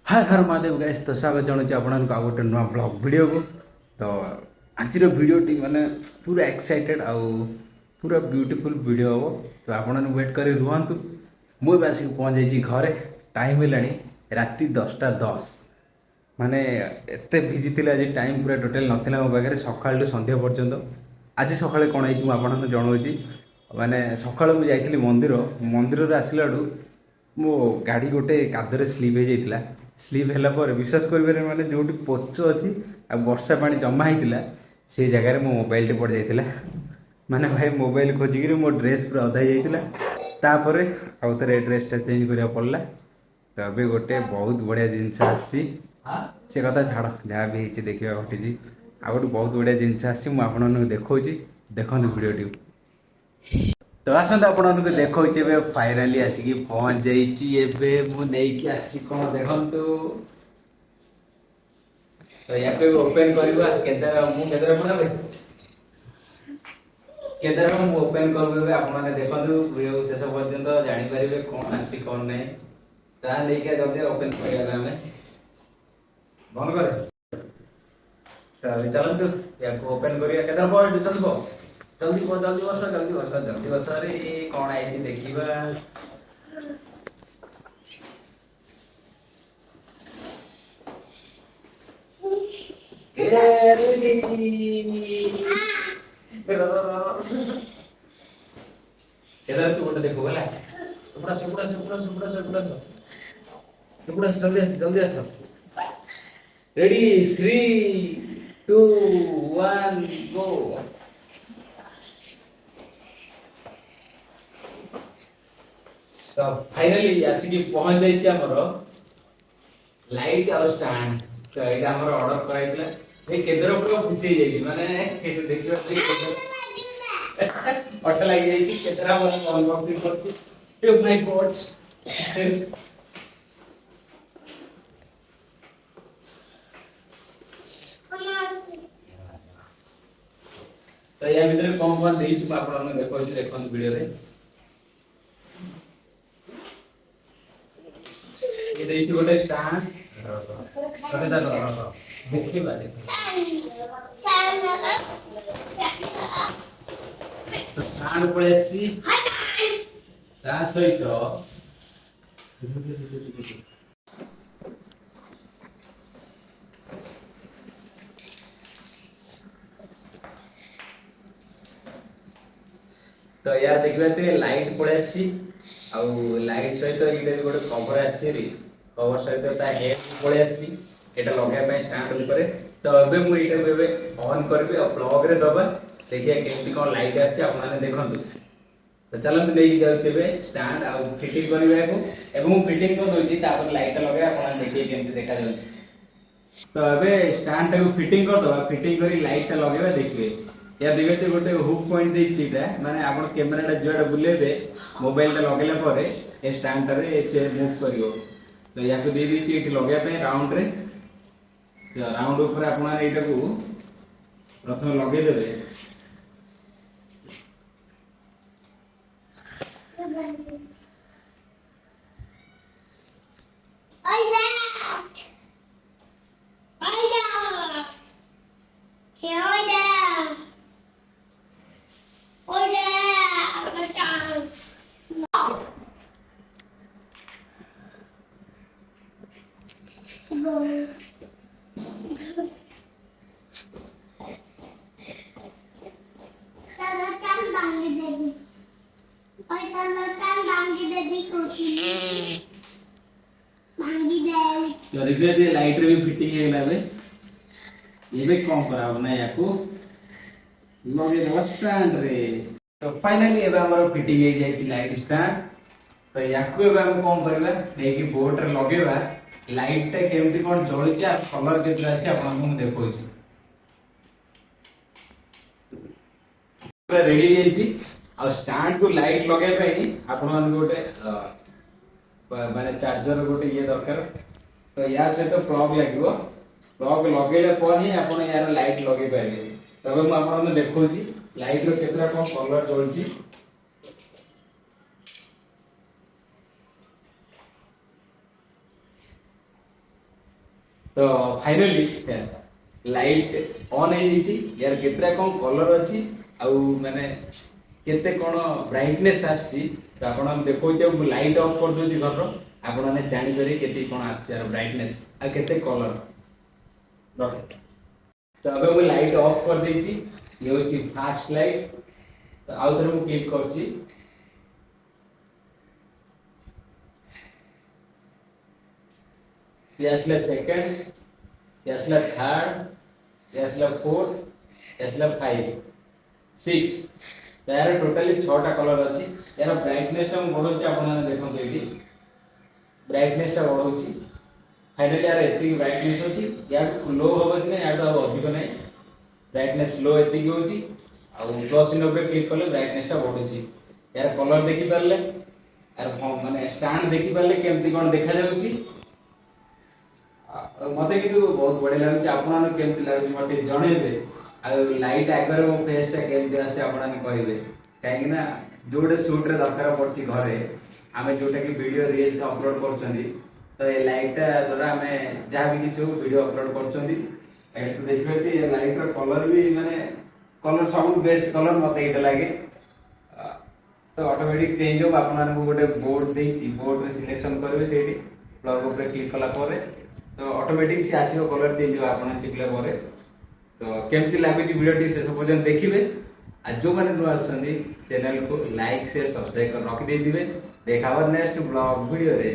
हर हर Mahadev guys तो स्वागत जनाऊँ आपको आ गोटे नुआ ब्लॉग वीडियो को। तो आज वीडियोटी माने पूरा एक्साइटेड आउ पूरा ब्यूटीफुल वीडियो हम। तो आपण वेट कर रुहतु। मुझे आसिक पहुँच जाइए घरे। टाइम है राति 10:10 माने एत बिजी थी आज टाइम पूरा टोटाल नाला मो पाखे सकाल सन्ध्या पर्यंत। आज सका कौन हो आपको जनाऊँगी माने सका मुझे मंदिर मंदिर आसला मो गाड़ी गोटे कादरे स्लीप हो जाता। स्लीप है विश्वास कर माने जो पोच अच्छी आ वर्षा पानी जमा होता से जगह मो मोबाइल पड़ जाता। माने भाई मोबाइल खोजिकी मो ड्रेस पूरा अधा जाता आउ थे ड्रेसटा चेंज करा पड़ा। तो अभी गोटे बहुत बढ़िया जिनस आसी से कथा छाड़ जहाँ भी होती देखा घटी आ गए बहुत बढ़िया जिनस आसी देखा देखो वीडियो। तो आसत आपको देखा फाइनाली आसिक पहुँच जाइए मुझे आसी कौन देखु। तो यहाँ पे ओपन करवा केदार मुझे ओपन कर आपने देखो वीडियो शेष पर्यंत जापर कौन आसी कौन ना लेकिन जल्दी ओपन कर बंद कर चलतु या ओपन कर केदार जल्दी जल्दी बस जल्दी बस रे कौन आई देखा। केदार तू गोटे देखो है जल्दी आस रेडी 3 2 1 गो। तो फाइनली आसिक पहुंच जाइए लाइट और स्टैंड। तो यहाँ आम ऑर्डर कराइला केदार पूरा खुशी जाइए माने देखिए अट लगी केदार अनबॉक्सिंग कर माय गॉड। तो या भीतर कौन कौन देइछु आपन देखो वीडियो रे ये देइछु गोटे स्टैंड कते दा देखिबा तो स्टैंड पळेसी ता सहित तो यार देखिए लाइट पळेसी आ लाइट सहित ये गोटे कवर आसी कवर सहित हेड पड़े आसी एटा लगे स्टैंड ऊपर। तो अबे मु एटा ऑन करबे और प्लग रे दबा देखिए केमती कौन लाइट आसी आपने देखंतु। तो चलते नहीं जाऊे स्टैंड आ फिटिंग करबे को एवं फिटिंग कर दोची तापर लाइट लगे आपन देखिए केमती देखा जाउची। तो अबे स्टैंड टाको फिटिंग कर दबा फिटिंग करी लाइट लगेबा देखिए या देखते गोटे हुक पॉइंट देछि माने आपण कैमराटा जुआडे बुलेबे मोबाइल लगेला पर ए स्टैंड रे से मूव करियो। तो या दे दी लगे राउंड रे राउंड ऊपर आपटा को प्रथम लगेदेवे। तो देखिए लाइट रे भी फिटिंग है ना ये कौन करा ना या को लगे दो स्टैंड रे। तो फाइनली एबे हमर फिटिंग हो जाई लाइट स्टैंड। तो या को एबे हम कौन करबा नेकी बोर्ड रे लगेबा लाइट टा केमती कोन जळुची आ कलर केतला अछि आपन हम देखौ छी। पूरा रेडी हो जाई आ स्टैंड को लाइट लगे पई आपन गोटे माने चार्जर गोटे ये दरकार। तो या सहित प्लग लगे प्लग लगेले पर ही आपन यार लाइट लगे पारे। तबे मु आपन देखौ छी लाइट रो केतरा कोन कलर जळुची। तो फाइनली लाइट ऑन हो यार केतरा कौन कलर अच्छी आउ माने केते कौन ब्राइटनेस आसी तो आपण देखो लाइट ऑफ कर दूची घर आपण माने जानि पारे केते कौन आसी यार ब्राइटनेस आ केते कलर रख तो अब मैं लाइट ऑफ कर देची ये होची फास्ट लाइट तो आउ थरे मु क्लिक करची ये असला सेकंड ये असला थर्ड ये असला फोर्थ ये असला 5 6 यार टोटली 6टा कलर अछि यार ब्राइटनेस टा बढ़ौछि आपण माने देखन एठी ब्राइटनेस टा बढ़ौछि फाइनली यार एति ब्राइटनेस अछि यार लो होबस ने यार तो अधिक नै ब्राइटनेस लो एति होछि आ प्लस इन पे क्लिक करले ब्राइटनेस टा बढ़ौछि यार कलर देखि परले यार माने स्टैंड देखि परले केमति कोन देखा जाउछि मते किंतु बहुत बढ़िया लागुछि आपन केमति लागुछि मते जणेबे आ लाइट आगर मो फेस टा केमति आसे आपन कहबे काहे कि ना जोडे शूट रे दरकार पड़छि घरे आमे जोटा कि वीडियो रील्स अपलोड करछंदी तो ये लाइट टा द्वारा आमे जा भी किछु वीडियो अपलोड करछंदी एटु देखबे कि ये लाइट रो कलर भी माने कलर सब बेस्ट कलर मते एटा लागे तो ऑटोमेटिक चेंज हो आपन को गोटे बोर्ड देछि बोर्ड रे सिलेक्शन करबे सेठी प्लग ऊपर क्लिक कला परे तो ऑटोमेटिक से आसीबो कलर चेंज हो आपन चिपले परे तो केमती लागुची वीडियो टी से पर्यंत देखिबे आ जो माने नु आछंदी चैनल को लाइक शेयर सब्सक्राइब कर रखि दे दिबे देखावर नेक्स्ट ब्लॉग वीडियो रे।